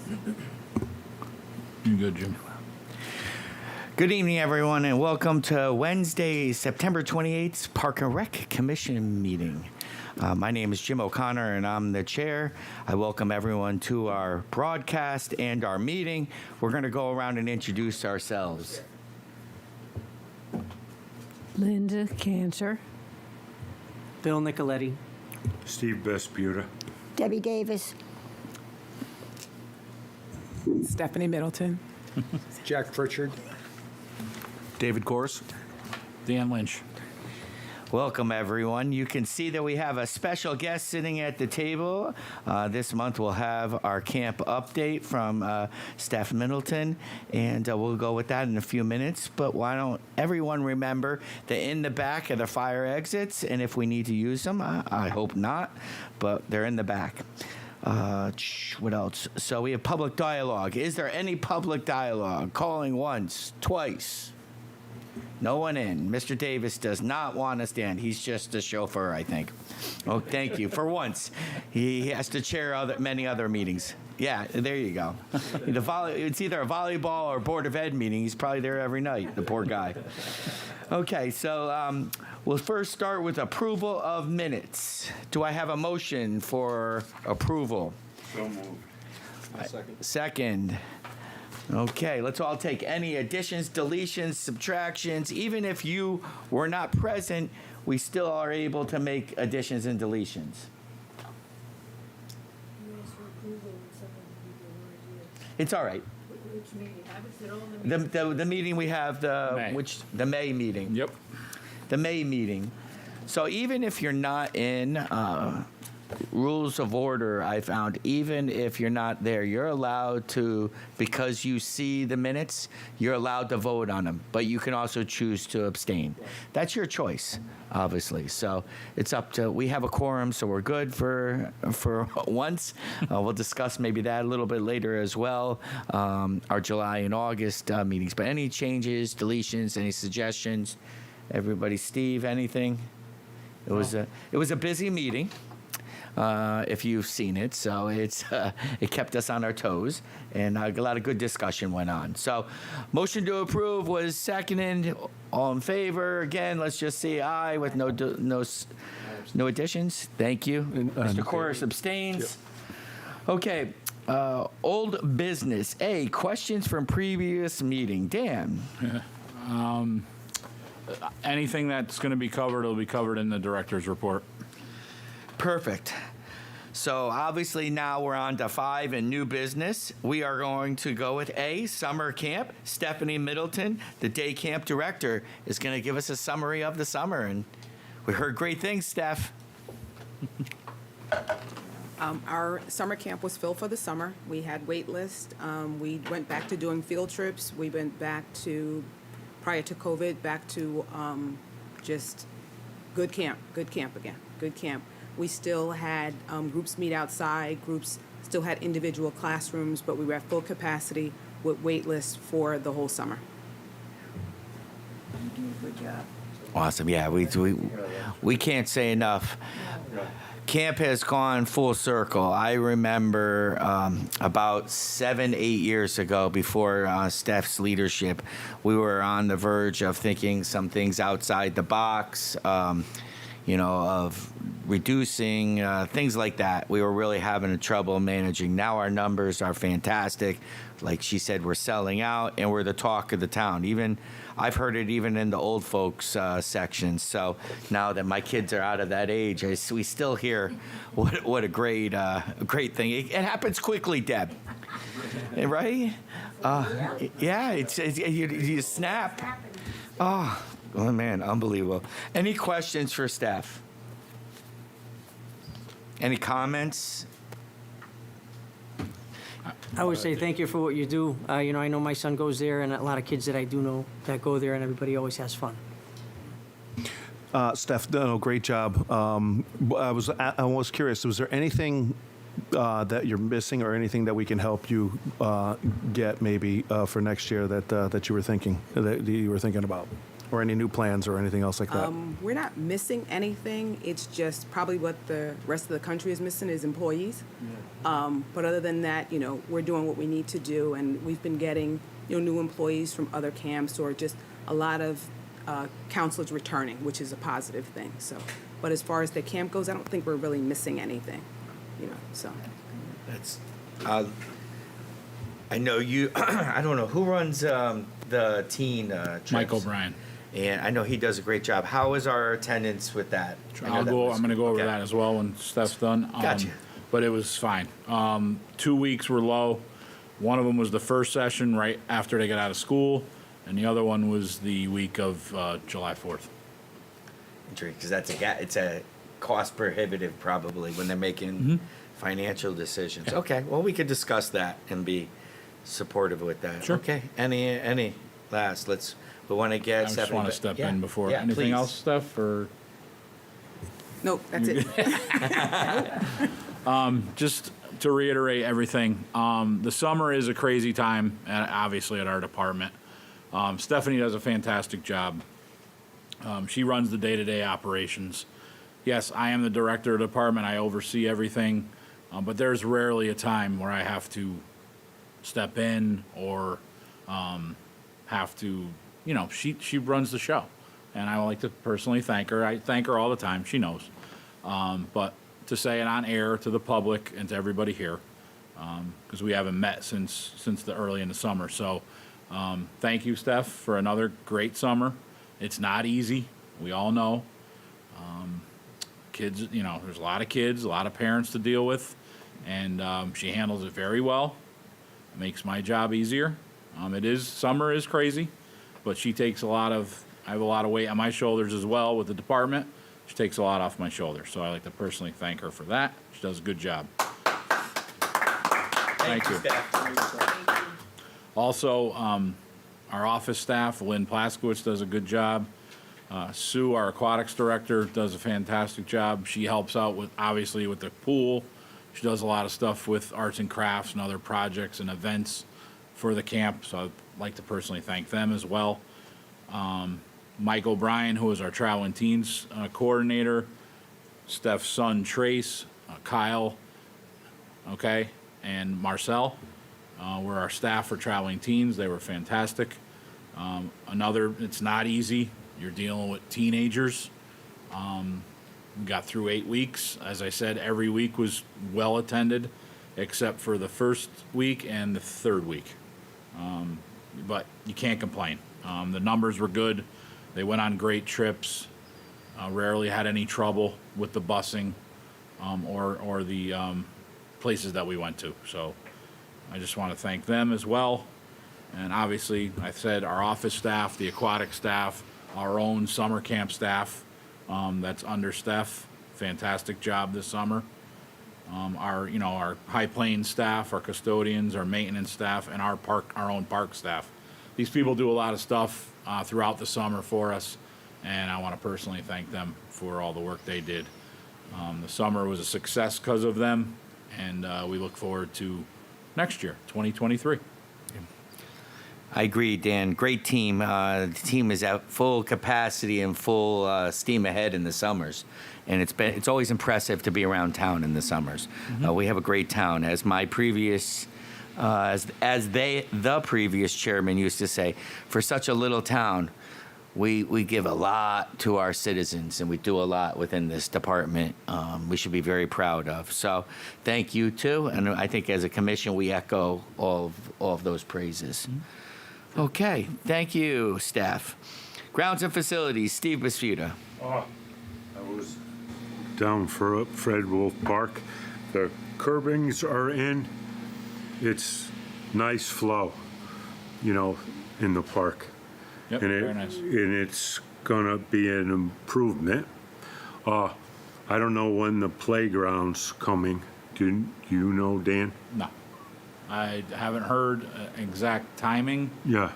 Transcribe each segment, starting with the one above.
You good, Jim? Good evening, everyone, and welcome to Wednesday, September 28th, Park and Rec Commission meeting. My name is Jim O'Connor, and I'm the chair. I welcome everyone to our broadcast and our meeting. We're going to go around and introduce ourselves. Linda Cantor. Bill Nicoletti. Steve Vesputa. Debbie Davis. Stephanie Middleton. Jack Pritchard. David Kors. Dan Lynch. Welcome, everyone. You can see that we have a special guest sitting at the table. This month we'll have our camp update from Steph Middleton, and we'll go with that in a few minutes. But why don't everyone remember that in the back are the fire exits, and if we need to use them, I hope not, but they're in the back. What else? So we have public dialogue. Is there any public dialogue? Calling once, twice. No one in. Mr. Davis does not want to stand. He's just a chauffeur, I think. Oh, thank you. For once, he has to chair many other meetings. Yeah, there you go. It's either a volleyball or Board of Ed meeting. He's probably there every night, the poor guy. Okay, so we'll first start with approval of minutes. Do I have a motion for approval? So moved. Second. Okay, let's all take any additions, deletions, subtractions. Even if you were not present, we still are able to make additions and deletions. It's all right. The meeting we have, the May meeting. Yep. The May meeting. So even if you're not in rules of order, I found, even if you're not there, you're allowed to, because you see the minutes, you're allowed to vote on them, but you can also choose to abstain. That's your choice, obviously. So it's up to, we have a quorum, so we're good for once. We'll discuss maybe that a little bit later as well, our July and August meetings. But any changes, deletions, any suggestions? Everybody, Steve, anything? It was a busy meeting. If you've seen it, so it kept us on our toes, and a lot of good discussion went on. So, motion to approve was seconded. All in favor? Again, let's just say aye with no additions. Thank you. Mr. Corris abstains. Okay. Old business. A, questions from previous meeting. Dan. Anything that's going to be covered will be covered in the director's report. Perfect. So obviously now we're on to 5 and new business. We are going to go with A, summer camp. Stephanie Middleton, the day camp director, is going to give us a summary of the summer. And we heard great things, Steph. Our summer camp was filled for the summer. We had wait list. We went back to doing field trips. We went back to, prior to COVID, back to just good camp again, good camp. We still had groups meet outside, groups still had individual classrooms, but we were at full capacity with wait lists for the whole summer. You do a good job. Awesome. Yeah, we can't say enough. Camp has gone full circle. I remember about 7-8 years ago, before Steph's leadership, we were on the verge of thinking some things outside the box, of reducing, things like that. We were really having trouble managing. Now our numbers are fantastic. Like she said, we're selling out, and we're the talk of the town. Even I've heard it even in the old folks section. So now that my kids are out of that age, we still hear what a great thing. It happens quickly, Deb. Right? Yeah, you snap. Oh, man, unbelievable. Any questions for Steph? Any comments? I would say thank you for what you do. I know my son goes there, and a lot of kids that I do know that go there, and everybody always has fun. Steph, great job. I was curious, was there anything that you're missing or anything that we can help you get maybe for next year that you were thinking about? Or any new plans or anything else like that? We're not missing anything. It's just probably what the rest of the country is missing is employees. But other than that, we're doing what we need to do, and we've been getting, new employees from other camps or just a lot of counselors returning, which is a positive thing. So, but as far as the camp goes, I don't think we're really missing anything, so. That's. I know you. I don't know who runs the teen trips. Mike O'Brien. And I know he does a great job. How is our attendance with that? I know I'm that was- going to go over okay. that as well when Steph's done. Gotcha. But it was fine. 2 weeks were low. One of them was the first session right after they got out of school, and the other one was the week of July 4th. Because it's a cost prohibitive probably when they're making financial decisions. Okay, well we could discuss that and be supportive with that. Sure. Okay. Any last? We want to I get. just want to step in before. Yeah, Anything please. else, Steph? Or Nope, that's it. just to reiterate everything, the summer is a crazy time, obviously, at our department. Stephanie does a fantastic job. She runs the day-to-day operations. Yes, I am the director of the department. I oversee everything, but there's rarely a time where I have to step in or have to, she runs the show. And I would like to personally thank her. I thank her all the time. She knows. But to say it on air to the public and to everybody here, because we haven't met since the early in the summer. So thank you, Steph, for another great summer. It's not easy. We all know. Kids, there's a lot of kids, a lot of parents to deal with, and she handles it very well. Makes my job easier. Summer is crazy, but she takes I have a lot of weight on my shoulders as well with the department. She takes a lot off my shoulders, so I like to personally thank her for that. She does a good job. Thank you. Steph. Also, our office staff, Lynn Plaskowitz, does a good job. Sue, our aquatics director, does a fantastic job. She helps out obviously with the pool. She does a lot of stuff with arts and crafts and other projects and events for the camp, so I'd like to personally thank them as well. Mike O'Brien, who is our traveling teens coordinator, Steph's son Trace, Kyle, and Marcel were our staff for traveling teens. They were fantastic. It's not easy. You're dealing with teenagers. We got through 8 weeks. As I said, every week was well attended, except for the first week and the third week. But you can't complain. The numbers were good. They went on great trips. Rarely had any trouble with the busing or the places that we went to. So I just want to thank them as well. And obviously, I said our office staff, the aquatic staff, our own summer camp staff that's under Steph. Fantastic job this summer. Our High Plains staff, our custodians, our maintenance staff, and our own park staff. These people do a lot of stuff throughout the summer for us, and I want to personally thank them for all the work they did. The summer was a success because of them, and we look forward to next year, 2023. I agree, Dan. Great team. The team is at full capacity and full steam ahead in the summers, and it's always impressive to be around town in the summers. We have a great town. As my previous, the previous chairman used to say, for such a little town, we give a lot to our citizens, and we do a lot within this department. We should be very proud of. So, thank you too, and I think as a commission we echo all of those praises. Okay, thank you, staff. Grounds and facilities, Steve Bisfuta. I was down for Fred Wolf Park. The curbings are in. It's nice flow, in the park. Yep, and very nice. And it's gonna be an improvement. I don't know when the playground's coming. Do you know, Dan? No. I haven't heard exact timing. Yeah.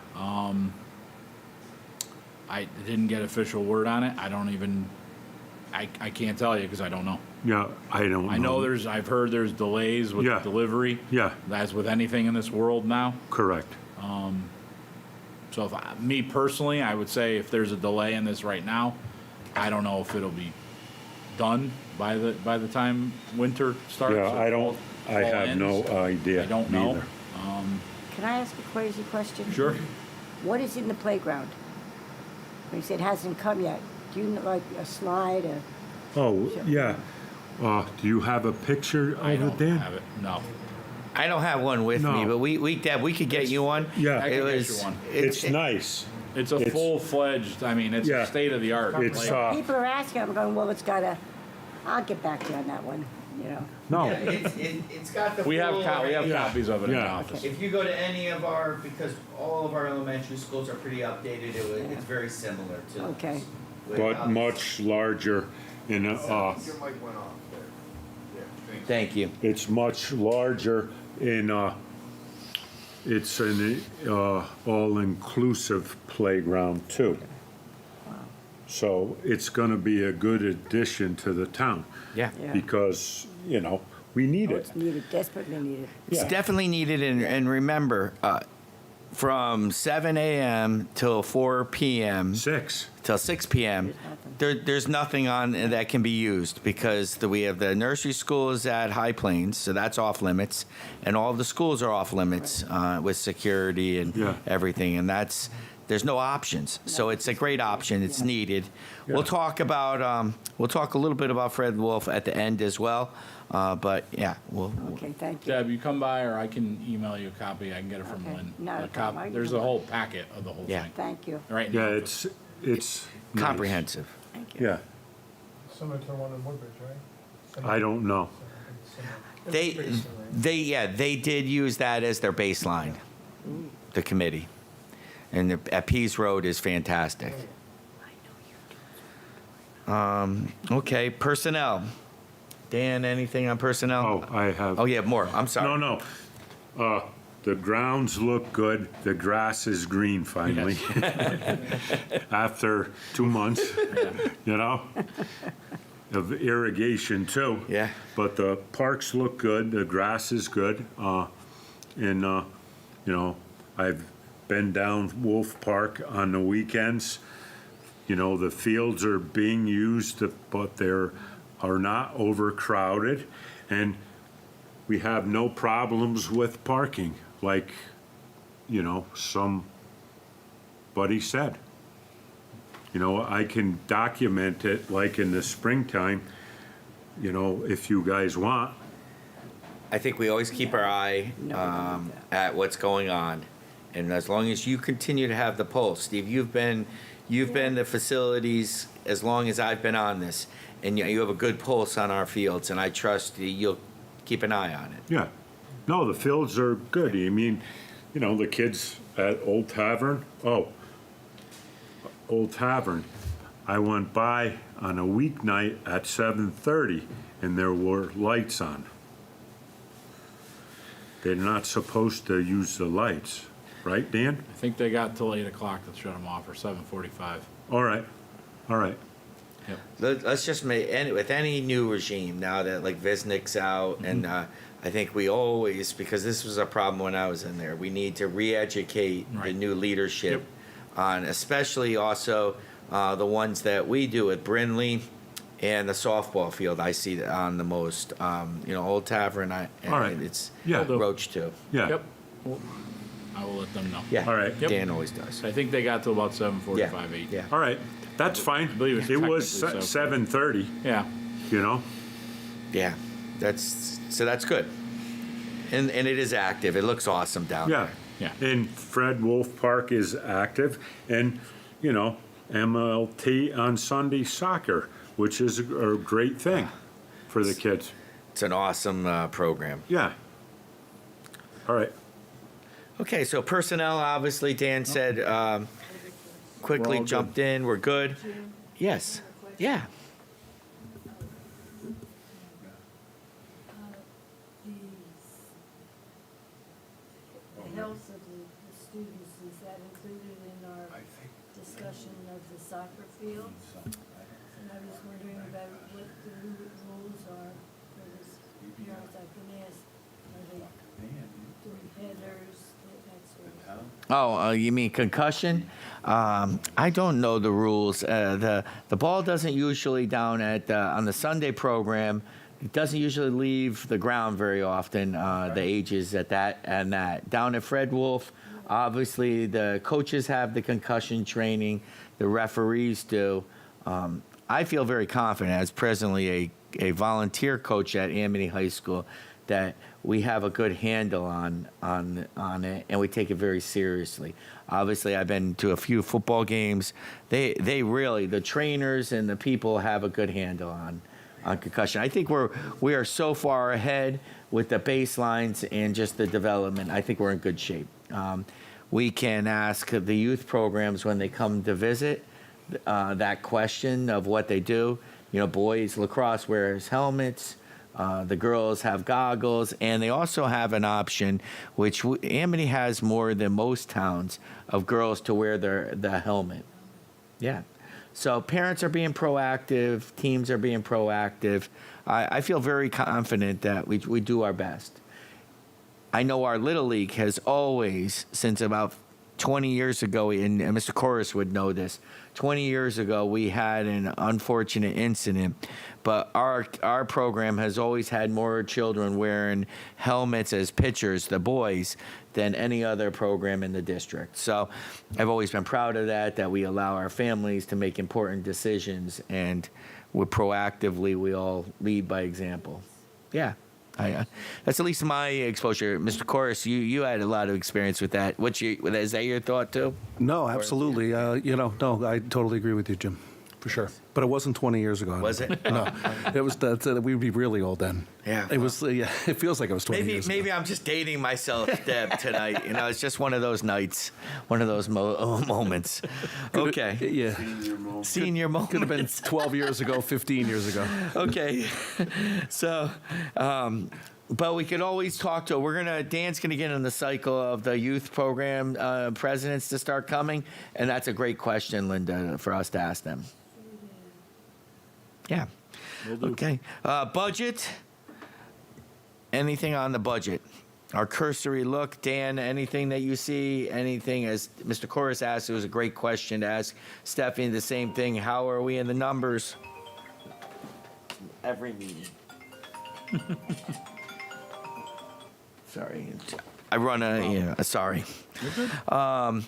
I didn't get official word on it. I can't tell you because I don't know. Yeah, I don't know. I know I've heard there's delays with Yeah. delivery. Yeah, That's with anything in this world now. correct. So me personally, I would say if there's a delay in this right now, I don't know if it'll be done by the time winter starts. Yeah, or I don't, fall I have no ends. idea I don't know. neither. Can I ask a crazy question? Sure. What is in the playground? When you said it hasn't come yet, do you know, like a slide or? Oh, yeah. Do you have a picture I of it, don't Dan? have it. No. I don't have one with me, No. but Deb, we could get you one. Yeah. I It can get was, you one. It's nice. It's a full-fledged, I mean, it's Yeah. a state-of-the-art. It's, People are asking, I'm going, well, it's gotta, I'll get back to you on that one, you know. no, it's got the We have, full we have array. Yeah. copies of it in the Yeah. office. If you go to any of our, because all of our elementary schools are pretty updated, it's very similar to. Okay. but much larger and, Thank you. it's much larger in, it's an, all-inclusive playground too. So it's gonna be a good addition to the town. Yeah. Yeah. Because, you know, we need Oh, it. it's needed, desperately needed. It's Yeah. definitely needed, and remember, from 7 a.m. till 4 p.m. 6. till 6 p.m. There's nothing on that can be used because we have the nursery schools at High Plains, so that's off limits, and all of the schools are off limits with security and Yeah. everything, and there's no options. So it's a great option. It's needed. Yeah. We'll talk a little bit about Fred Wolf at the end as well, but yeah, we'll. Okay, thank you. Deb, you come by, or I can email you a copy. I can get it from Okay. Lynn. Not a The problem. I can There's come a by. whole packet of the whole Yeah. thing. Thank you. Right in the Yeah, office. it's nice. Comprehensive. Thank you. Yeah, Similar to the one in Woodbridge, right? I don't know. They did use that as their baseline, the committee, and at Pease Road is fantastic. Okay, personnel. Dan, anything on personnel? Oh, I have. Oh, yeah, more. I'm sorry. No. The grounds look good. The grass is green finally. After 2 months, you know, of irrigation too. Yeah. But the parks look good. The grass is good. And, you know, I've been down Wolf Park on the weekends. You know, the fields are being used, but they're not overcrowded. And we have no problems with parking, like, you know, somebody said. You know, I can document it like in the springtime, you know, if you guys want. I think we always keep our eye at what's going on, and as long as you continue to have the pulse, Steve, you've been the facilities as long as I've been on this, and you have a good pulse on our fields, and I trust you'll keep an eye on it. Yeah. No, the fields are good. I mean, you know, the kids at Old Tavern, Old Tavern, I went by on a weeknight at 7:30 and there were lights on. They're not supposed to use the lights, right, Dan? I think they got till 8 o'clock to shut them off, or 7:45. All right, all right. Let's just make with any new regime now that like Visnick's out, and I think we always, because this was a problem when I was in there, we need to re-educate the Right. new leadership on, especially also the ones that we do at Brindley and the softball field. I see that on the most, you know, Old Tavern. And All right. it's Yeah. Roach too. Yeah. Yep. Well, I will let them know. Yeah. All right. Yep. Dan always does. I think they got till about 7:45, 8. Yeah. All right, that's fine. I believe it's It was technically 7:30, Yeah. you know? Yeah. That's good. And it is active. It looks awesome down Yeah. Yeah. And Fred Wolf Park is active, and, you know, MLT on Sunday soccer, which is a great thing for the kids. It's an awesome program. Yeah. All right. Okay, so personnel, obviously, Dan said, quickly We're all good. jumped in. We're good. Yes. Yeah. The health of the students, is that included in our discussion of the soccer fields? And I was wondering about what the new rules are for this, parents I can ask, are they doing headers, that sort of thing? Oh, you mean concussion? I don't know the rules. The ball doesn't usually down at on the Sunday program. It doesn't usually leave the ground very often. The ages at that and that. Down at Fred Wolf, obviously the coaches have the concussion training. The referees do. I feel very confident as presently a volunteer coach at Amity High School that we have a good handle on it, and we take it very seriously. Obviously, I've been to a few football games. They really, the trainers and the people have a good handle on concussion. I think we are so far ahead with the baselines and just the development. I think we're in good shape. We can ask the youth programs when they come to visit that question of what they do. You know, boys lacrosse wears helmets. The girls have goggles, and they also have an option, which Amity has more than most towns, of girls to wear the helmet. Yeah. So parents are being proactive, teams are being proactive. I feel very confident that we do our best. I know our Little League has always, since about 20 years ago, and Mr. Corris would know this, 20 years ago we had an unfortunate incident, but our program has always had more children wearing helmets as pitchers, the boys, than any other program in the district. So I've always been proud of that we allow our families to make important decisions, and we all lead by example. Yeah. That's at least my exposure. Mr. Corris, you had a lot of experience with that. Is that your thought too? No, absolutely. No, I totally agree with you, Jim, for sure. But it wasn't 20 years ago. Was it? No, it was. We'd be really old then. Yeah. It was. Yeah, it feels like it was 20 years ago. Maybe I'm just dating myself, Deb, tonight. You know, it's just one of those nights, one of those moments. Okay. Yeah. Senior moment. Could have been 12 years ago, 15 years ago. Okay. So, but we could always talk to. Dan's gonna get in the cycle of the youth program presidents to start coming, and that's a great question, Linda, for us to ask them. Yeah. Okay. Budget. Anything on the budget? Our cursory look, Dan, anything that you see, anything, as Mr. Corris asked, it was a great question to ask Stephanie the same thing. How are we in the numbers? Every meeting. Sorry. I run sorry. You're good.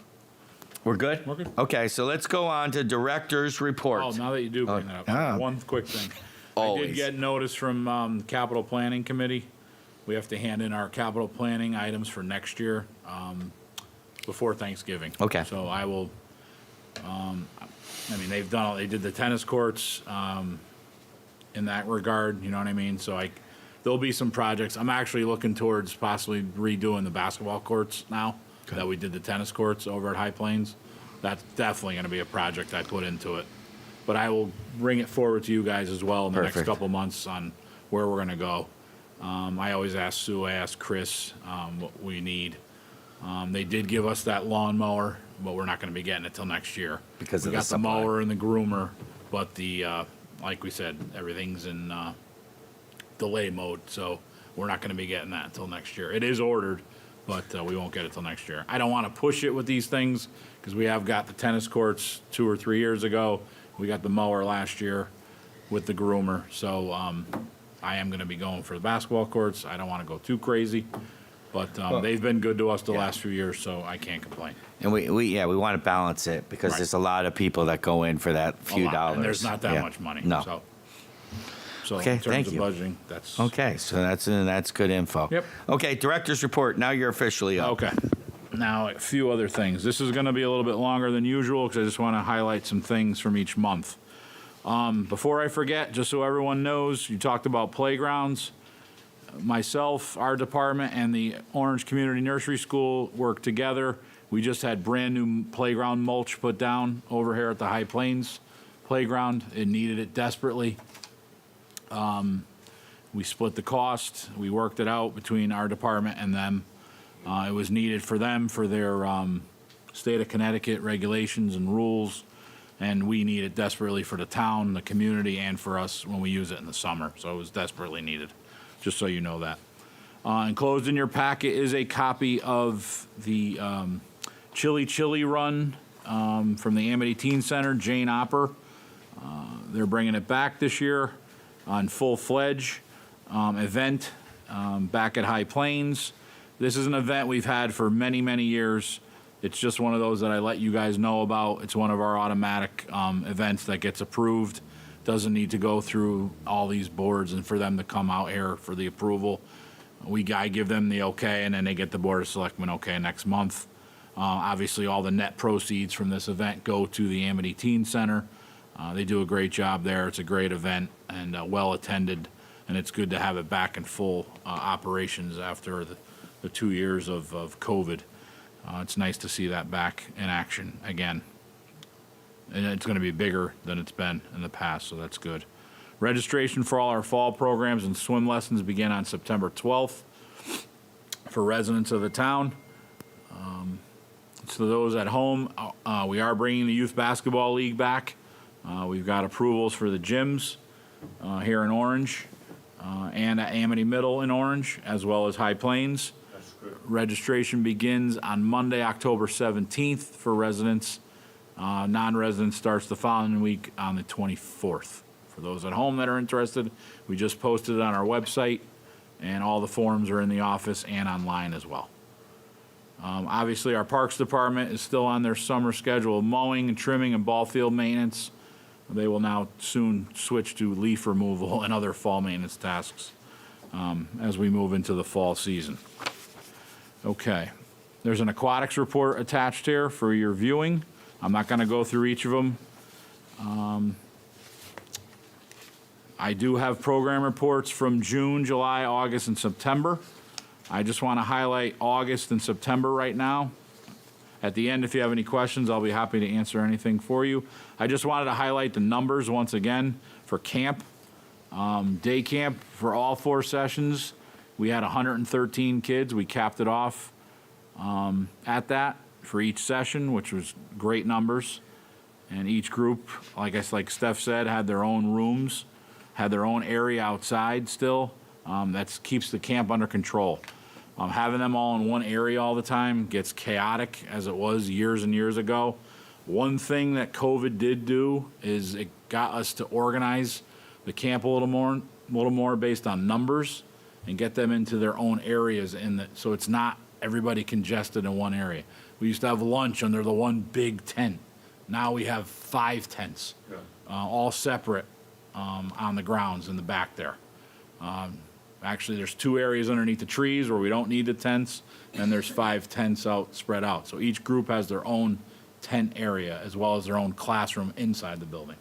We're good? We're good. Okay, so let's go on to director's report. Oh, now that you do bring that up, one quick thing. I Always. did get notice from Capital Planning Committee. We have to hand in our capital planning items for next year before Thanksgiving. Okay. So I will. They did the tennis courts in that regard. You know what I mean? So there'll be some projects. I'm actually looking towards possibly redoing the basketball courts now that we did the tennis courts over at High Plains. That's definitely going to be a project I put into it. But I will bring it forward to you guys as well in the next couple months on where we're going to go. I always ask Sue, I ask Chris what we need. They did give us that lawnmower, but we're not going to be getting it till next year. Because we of got the supply. mower and the groomer, but like we said, everything's in delay mode, so we're not going to be getting that until next year. It is ordered, but we won't get it till next year. I don't want to push it with these things because we have got the tennis courts 2 or 3 years ago. We got the mower last year with the groomer, so I am going to be going for the basketball courts. I don't want to go too crazy, but they've been good to us the last few years, so I can't complain. And we want to balance it because there's a lot of people that go in for that few dollars. And there's not that much money. No. So Okay, in terms thank of you. budgeting, that's Okay, so that's good info. Yep. Okay, director's report. Now you're officially up. Okay. Now, a few other things. This is going to be a little bit longer than usual because I just want to highlight some things from each month. Before I forget, just so everyone knows, you talked about playgrounds. Myself, our department, and the Orange Community Nursery School work together. We just had brand-new playground mulch put down over here at the High Plains Playground. It needed it desperately. We split the cost. We worked it out between our department and them. It was needed for them for their state of Connecticut regulations and rules, and we need it desperately for the town, the community, and for us when we use it in the summer. So it was desperately needed, just so you know that. Enclosed in your packet is a copy of the Chili Run from the Amity Teen Center, Jane Opper. They're bringing it back this year on full-fledged event back at High Plains. This is an event we've had for many, many years. It's just one of those that I let you guys know about. It's one of our automatic events that gets approved. Doesn't need to go through all these boards and for them to come out here for the approval. I give them the okay, and then they get the Board of Selectmen okay next month. Obviously, all the net proceeds from this event go to the Amity Teen Center. They do a great job there. It's a great event and well-attended, and it's good to have it back in full operations after the 2 years of COVID. It's nice to see that back in action again. And it's going to be bigger than it's been in the past, so that's good. Registration for all our fall programs and swim lessons begin on September 12th for residents of the town. So those at home, we are bringing the Youth Basketball League back. We've got approvals for the gyms here in Orange and at Amity Middle in Orange, as well as High Plains. That's good. Registration begins on Monday, October 17th for residents. Non-residents starts the following week on the 24th. For those at home that are interested, we just posted it on our website, and all the forms are in the office and online as well. Obviously, our Parks Department is still on their summer schedule of mowing and trimming and ball field maintenance. They will now soon switch to leaf removal and other fall maintenance tasks as we move into the fall season. Okay, there's an aquatics report attached here for your viewing. I'm not going to go through each of them. I do have program reports from June, July, August, and September. I just want to highlight August and September right now. At the end, if you have any questions, I'll be happy to answer anything for you. I just wanted to highlight the numbers once again for camp. Day camp for all 4 sessions, we had 113 kids. We capped it off at that for each session, which was great numbers. And each group, like Steph said, had their own rooms, had their own area outside still. That keeps the camp under control. Having them all in one area all the time gets chaotic, as it was years and years ago. One thing that COVID did do is it got us to organize the camp a little more based on numbers and get them into their own areas, so it's not everybody congested in one area. We used to have lunch under the one big tent. Now we have 5 tents, all separate on the grounds in the back there. Actually, there's 2 areas underneath the trees where we don't need the tents, and there's 5 tents spread out. So each group has their own tent area as well as their own classroom inside the building.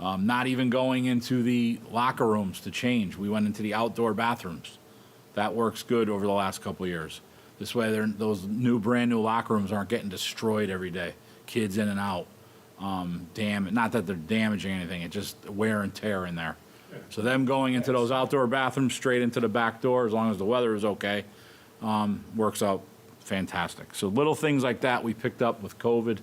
Not even going into the locker rooms to change. We went into the outdoor bathrooms. That works good over the last couple of years. This way, those brand new locker rooms aren't getting destroyed every day. Kids in and out. Not that they're damaging anything, it's just wear and tear in there. So them going into those outdoor bathrooms straight into the back door, as long as the weather is okay, works out fantastic. So little things like that we picked up with COVID.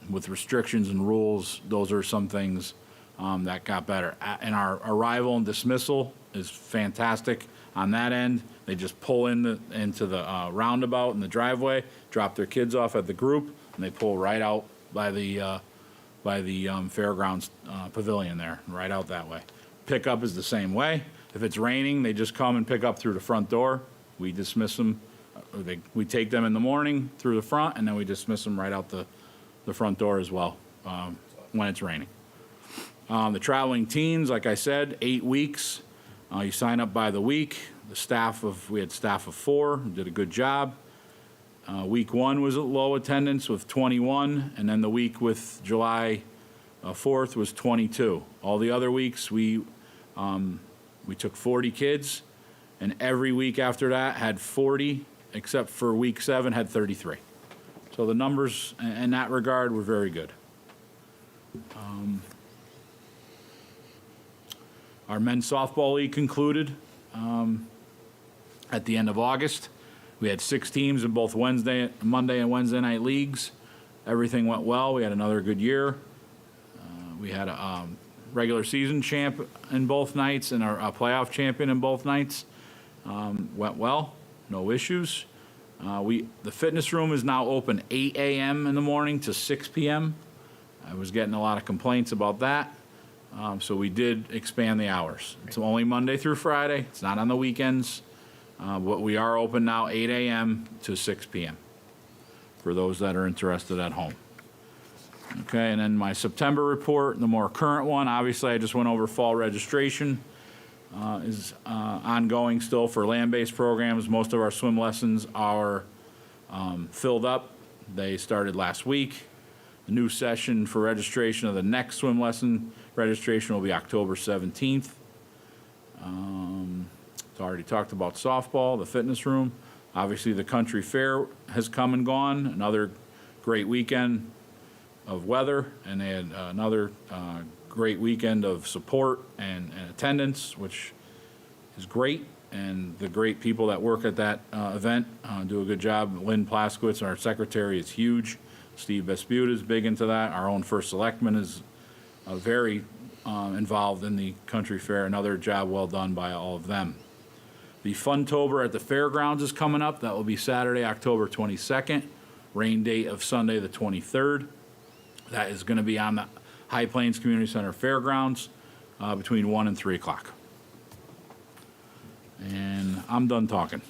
With restrictions and rules, those are some things that got better. And our arrival and dismissal is fantastic on that end. They just pull into the roundabout in the driveway, drop their kids off at the group, and they pull right out by the fairgrounds pavilion there, right out that way. Pickup is the same way. If it's raining, they just come and pick up through the front door. We dismiss them. We take them in the morning through the front, and then we dismiss them right out the front door as well when it's raining. The traveling teens, like I said, 8 weeks. You sign up by the week. We had staff of 4, who did a good job. Week 1 was at low attendance with 21, and then the week with July 4th was 22. All the other weeks, we took 40 kids, and every week after that had 40, except for week 7 had 33. So the numbers in that regard were very good. Our men's softball league concluded at the end of August. We had 6 teams in both Monday and Wednesday night leagues. Everything went well. We had another good year. We had a regular season champ in both nights and a playoff champion in both nights. Went well, no issues. The fitness room is now open 8 a.m. in the morning to 6 p.m. I was getting a lot of complaints about that, so we did expand the hours. It's only Monday through Friday. It's not on the weekends, but we are open now 8 a.m. to 6 p.m. for those that are interested at home. Okay, and then my September report, the more current one, obviously I just went over fall registration. Is ongoing still for land-based programs. Most of our swim lessons are filled up. They started last week. The new session for registration of the next swim lesson registration will be October 17th. It's already talked about softball, the fitness room. Obviously, the country fair has come and gone. Another great weekend of weather, and they had another great weekend of support and attendance, which is great. And the great people that work at that event do a good job. Lynn Plaskowitz, our secretary, is huge. Steve Vesputa is big into that. Our own first selectman is very involved in the country fair. Another job well done by all of them. The Funtober at the fairgrounds is coming up. That will be Saturday, October 22nd. Rain date of Sunday, the 23rd. That is going to be on the High Plains Community Center Fairgrounds between 1 and 3 o'clock. And I'm done talking.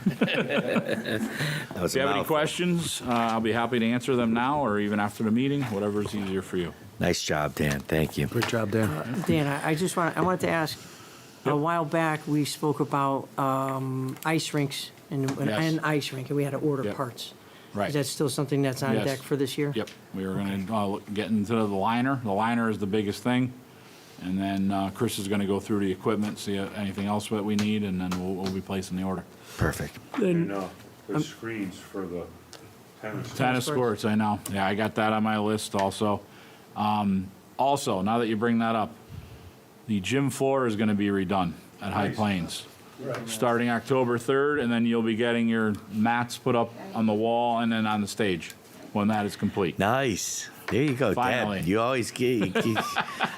If you have any questions, I'll be happy to answer them now or even after the meeting, whatever is easier for you. Nice job, Dan. Thank you. Great job, Dan. Dan, I wanted to ask, a while back, we spoke about ice rinks and Yes. an ice rink, and we had to order Yep. parts. Right. Is that still something that's on Yes. deck for this year? Yep, we were going to get into the liner. The liner is the biggest thing. And then Chris is going to go through the equipment, see anything else that we need, and then we'll be placing the order. Perfect. And the screens for the tennis. Tennis courts, I know. Yeah, I got that on my list also. Also, now that you bring that up, the gym floor is going to be redone at High Plains. Starting October 3rd, and then you'll be getting your mats put up on the wall and then on the stage when that is complete. Nice. There you go, Finally. Deb. You always get.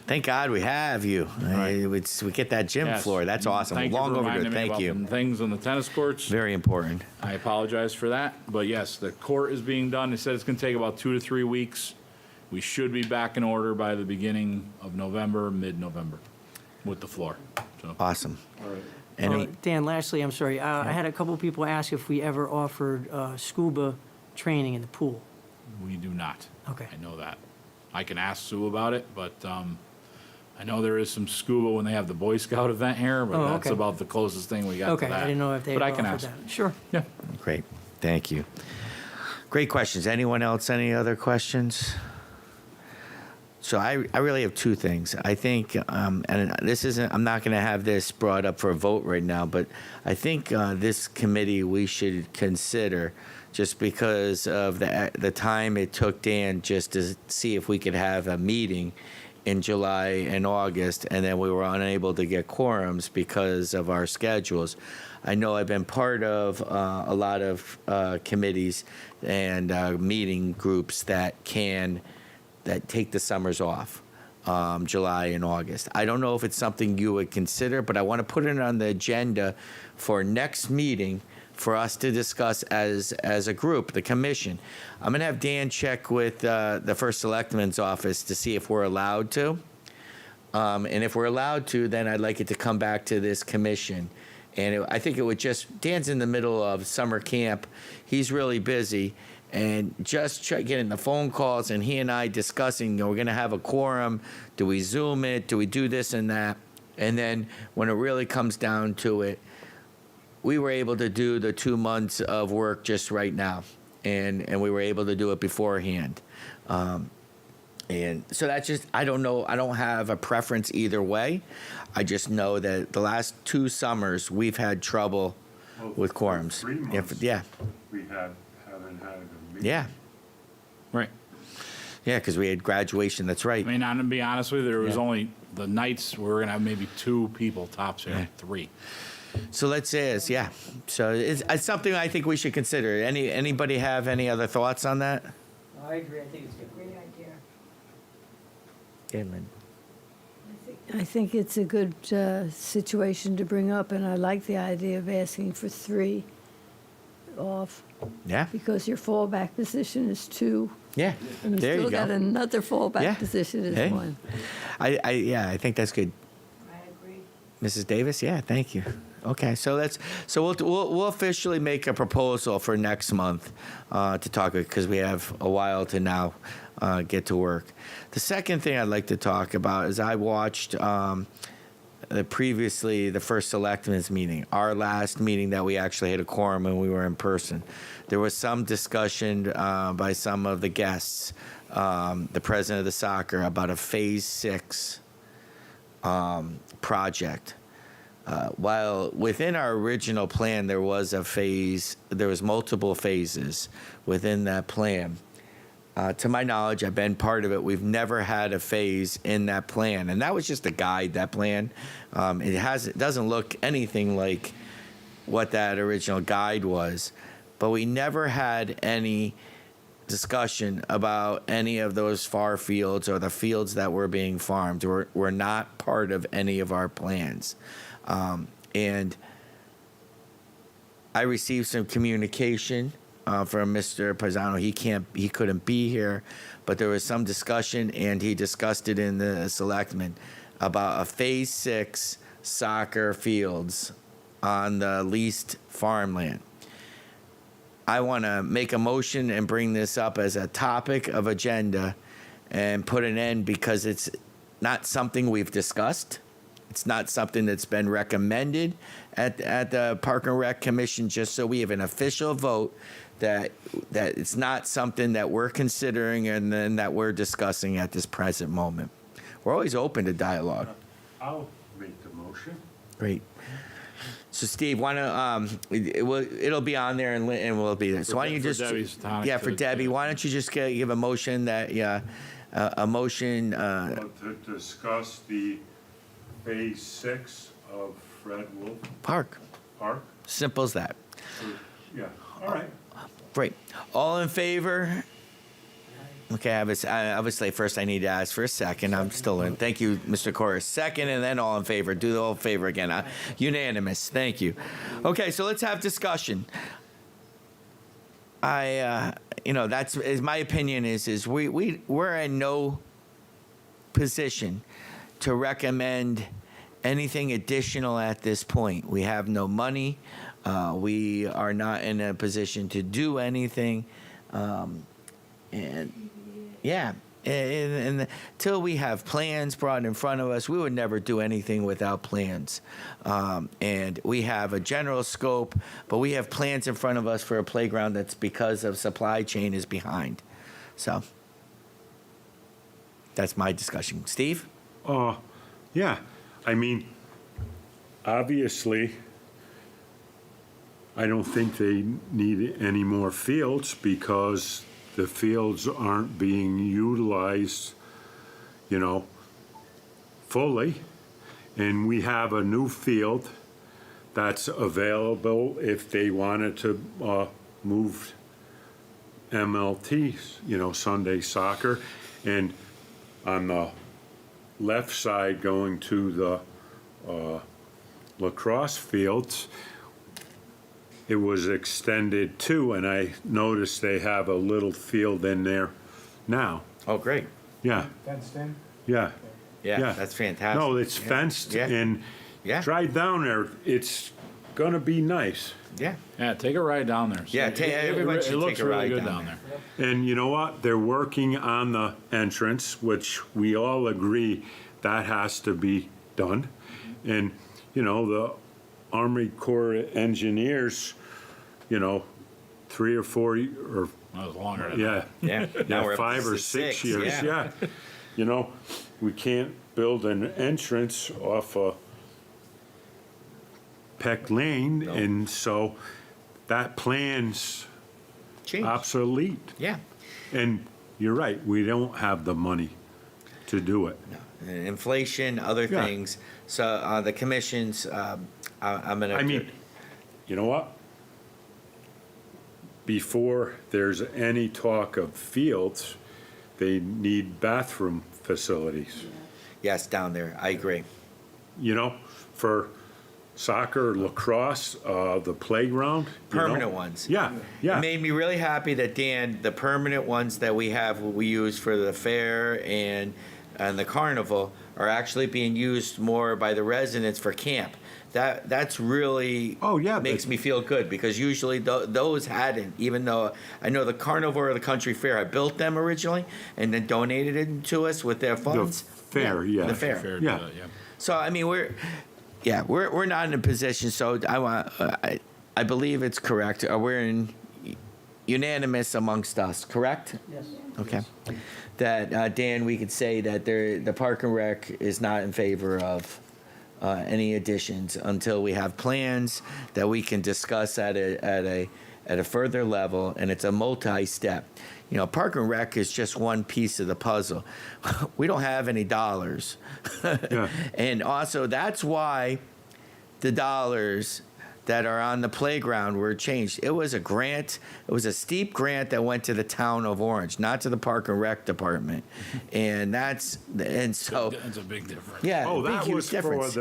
Thank God we have you. Right. We get that gym Yes. floor. That's awesome. Thank you Long for overdue. reminding me Thank about you. the things on the tennis courts. Very important. I apologize for that, but yes, the court is being done. They said it's going to take about 2 to 3 weeks. We should be back in order by the beginning of November, mid-November, with the floor. So, Awesome. All right. Any, Dan, lastly, I'm sorry, I had a couple people ask if we ever offered scuba training in the pool. we do not. Okay. I know that. I can ask Sue about it, but I know there is some scuba when they have the Boy Scout event here, but Oh, that's okay. about the closest thing we got to Okay, that. I didn't know if they But I offered can ask. that. Sure. Yeah. Great. Thank you. Great questions. Anyone else? Any other questions? So I really have two things. I think, and this isn't, I'm not going to have this brought up for a vote right now, but I think this committee we should consider, just because of the time it took Dan just to see if we could have a meeting in July and August, and then we were unable to get quorums because of our schedules. I know I've been part of a lot of committees and meeting groups that take the summers off, July and August. I don't know if it's something you would consider, but I want to put it on the agenda for next meeting for us to discuss as a group, the commission. I'm going to have Dan check with the First Selectman's office to see if we're allowed to. And if we're allowed to, then I'd like it to come back to this commission. And I think it would just, Dan's in the middle of summer camp. He's really busy. And just getting the phone calls and he and I discussing, we're going to have a quorum. Do we Zoom it? Do we do this and that? And then when it really comes down to it, we were able to do the 2 months of work just right now. And we were able to do it beforehand. And so that's just, I don't know. I don't have a preference either way. I just know that the last 2 summers, we've had trouble with quorums. 3 months. Yeah. We haven't had a meeting. Yeah. Right. Yeah, because we had graduation. That's right. I mean, I'm going to be honest with you, there was Yeah. only the nights we were going to have maybe 2 people tops here, Yeah. 3. So let's say it's, yeah. So it's something I think we should consider. Anybody have any other thoughts on that? I agree. I think it's good. Great idea. Edmund. I think it's a good situation to bring up, and I like the idea of asking for 3 off Yeah. because your fallback position is 2. Yeah. And you There still you got go. another fallback Yeah. position as Hey. 1. I think that's good. I agree. Mrs. Davis, yeah, thank you. Okay, so we'll officially make a proposal for next month to talk about, because we have a while to now get to work. The second thing I'd like to talk about is I watched the first selectmen's meeting, our last meeting that we actually had a quorum and we were in person. There was some discussion by some of the guests, the president of the soccer, about a Phase 6 project. While within our original plan there was multiple phases within that plan. To my knowledge, I've been part of it. We've never had a phase in that plan, and that was just a guide. That plan, it doesn't look anything like what that original guide was, but we never had any discussion about any of those far fields or the fields that were being farmed. Were not part of any of our plans. And I received some communication from Mr. Paisano. He couldn't be here, but there was some discussion, and he discussed it in the selectmen about a Phase 6 soccer fields on the leased farmland. I want to make a motion and bring this up as a topic of agenda and put an end, because it's not something we've discussed. It's not something that's been recommended at the Park and Rec Commission, just so we have an official vote that it's not something that we're considering and then that we're discussing at this present moment. We're always open to dialogue. I'll make the motion. Great. So Steve, why don't it'll be on there and we'll be there. So why don't you For just Debbie's tonic for to- Debbie? Why don't you just give a motion that a motion To discuss the Phase 6 of Fred Wolf Park. Park. Simple as that. Yeah, all right. Great. All in favor? Okay, obviously first I need to ask for a second. I'm still in. Thank you, Mr. Corris. Second, and then all in favor. Do the all in favor again. Unanimous. Thank you. Okay, so let's have discussion. That's my opinion is we're in no position to recommend anything additional at this point. We have no money. We are not in a position to do anything. And until we have plans brought in front of us, we would never do anything without plans. And we have a general scope, but we have plans in front of us for a playground that's, because of supply chain, is behind. So that's my discussion. Steve? Yeah, I mean, obviously, I don't think they need any more fields, because the fields aren't being utilized, fully. And we have a new field that's available if they wanted to move MLTs, Sunday soccer. And on the left side going to the lacrosse fields, it was extended too, and I noticed they have a little field in there now. Oh, great. Yeah, Fenced in? yeah. Yeah, that's fantastic. No, it's Yeah. fenced, Yeah. and Yeah. drive down there, it's gonna be nice. Yeah. Yeah, take a ride down there. Yeah, everybody should It looks take a really ride good down down there. And you know what? They're working on the entrance, which we all agree that has to be done. And, the Army Corps of Engineers, 3 or 4, or, That was longer than yeah. Yeah. Now we're up to 5 or 6 years, yeah. We can't build an entrance off of Peck Lane, and so that plan's Change. obsolete. Yeah. And you're right, we don't have the money to do it. Inflation, other Yeah. things. So the commissions, I'm gonna. I mean, you know what? Before there's any talk of fields, they need bathroom facilities, yes, down there. I agree. for soccer, lacrosse, the playground. you know? Permanent ones. Yeah, yeah. It made me really happy that, Dan, the permanent ones that we have, we use for the fair and the carnival, are actually being used more by the residents for camp. That's really Oh, yeah, makes but- me feel good, because usually those hadn't, even though I know the carnival or the country fair, I built them originally and then donated it to us with their funds. fair, yeah. The fair. Fair, Yeah. yeah. So I mean, we're not in a position. So I believe it's correct. We're in unanimous amongst us, correct? Yes. Okay. That Dan, we could say that the Park and Rec is not in favor of any additions until we have plans that we can discuss at a further level, and it's a multi-step. You know, Park and Rec is just one piece of the puzzle. We don't have any dollars. Yeah. And also, that's why the dollars that are on the playground were changed. It was a grant. It was a steep grant that went to the town of Orange, not to the Park and Rec department. And so, That's a big difference. yeah. Oh, big, that huge was difference.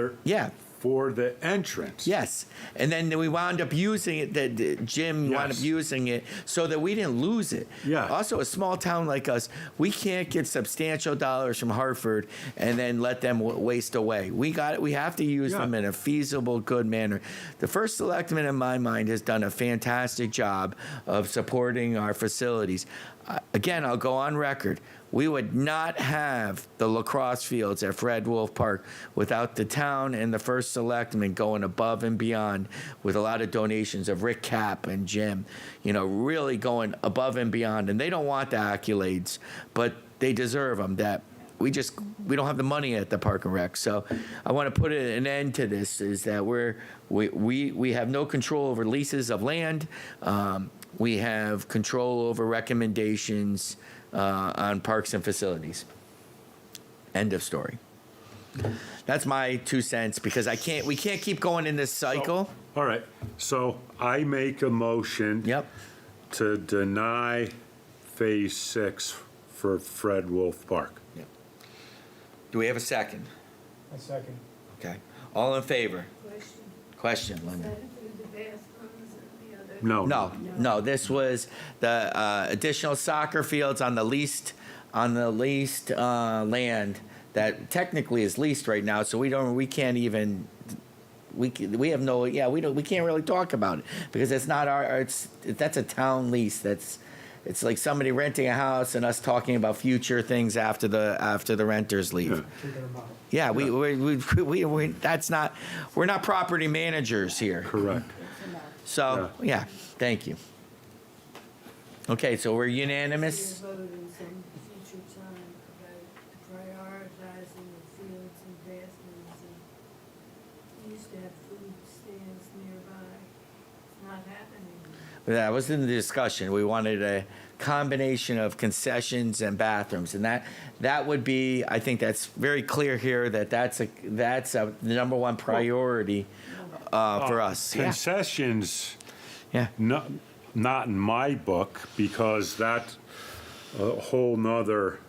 for the entrance. Yes, and then we wound up using it. That Jim wound up Yes. using it so that we didn't lose it. Yeah. Also, a small town like us, we can't get substantial dollars from Hartford and then let them waste away. We have to use Yeah. them in a feasible, good manner. The first selectman, in my mind, has done a fantastic job of supporting our facilities. Again, I'll go on record. We would not have the lacrosse fields at Fred Wolf Park without the town and the first selectman going above and beyond with a lot of donations of Rick Cap and Jim, really going above and beyond. And they don't want the accolades, but they deserve them. That we don't have the money at the Park and Rec. So I want to put an end to this, is that we have no control over leases of land. We have control over recommendations on parks and facilities. End of story. That's my 2 cents, because we can't keep going in this cycle. All right, so I make a motion. Yep. To deny Phase 6 for Fred Wolf Park. Do we have a second? A second. Okay. All in favor? Question, Question, does Linda. that include the bathrooms and the other? No. No. This was the additional soccer fields on the leased land that technically is leased right now. So we can't really talk about it, because it's not that's a town lease. It's like somebody renting a house and us talking about future things after the renters leave. Yeah. Yeah, we're not property managers here. Correct. So, yeah, thank you. Okay, so we're unanimous. We'll vote in some future time about prioritizing the fields and bathrooms, and we used to have food stands nearby. It's not happening anymore. That was in the discussion. We wanted a combination of concessions and bathrooms, and that would be, I think that's very clear here, that's the number one priority for us. Yeah. Concessions, Yeah. not in my book, because that's a whole nother,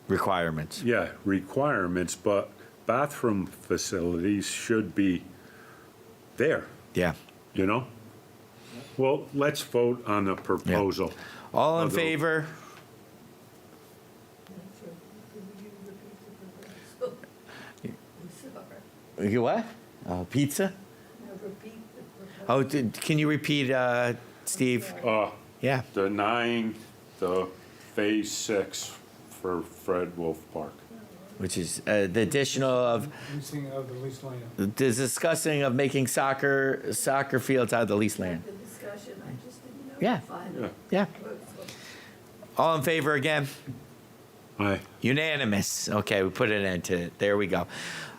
Requirements. requirements, but bathroom facilities should be there, Yeah. Well, let's vote on the proposal. All in Although- favor? Could you repeat the proposal? I'm sorry. You what? Pizza? No, repeat the Oh, proposal. can you repeat, Steve? Yeah. Denying the Phase 6 for Fred Wolf Park. Which is the additional of Leasing of the leased land. the discussing of making soccer fields out of the leased land. The discussion, I just didn't know. Yeah. Final Yeah. vote. All in favor again? Aye. Unanimous. Okay, we put an end to it. There we go.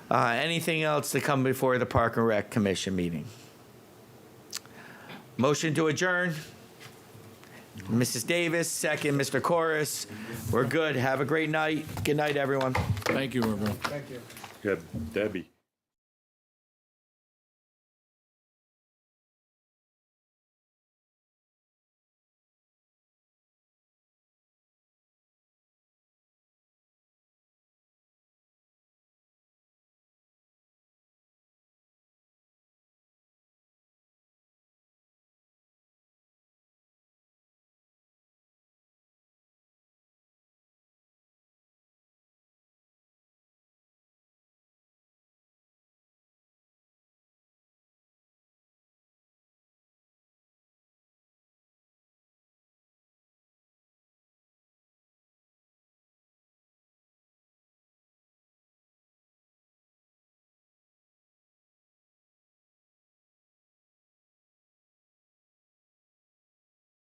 Anything else to come before the Park and Rec Commission meeting? Motion to adjourn. Mrs. Davis, second. Mr. Corus. We're good. Have a great night. Good night, everyone. Thank you, everyone. Thank you. Yeah, Debbie.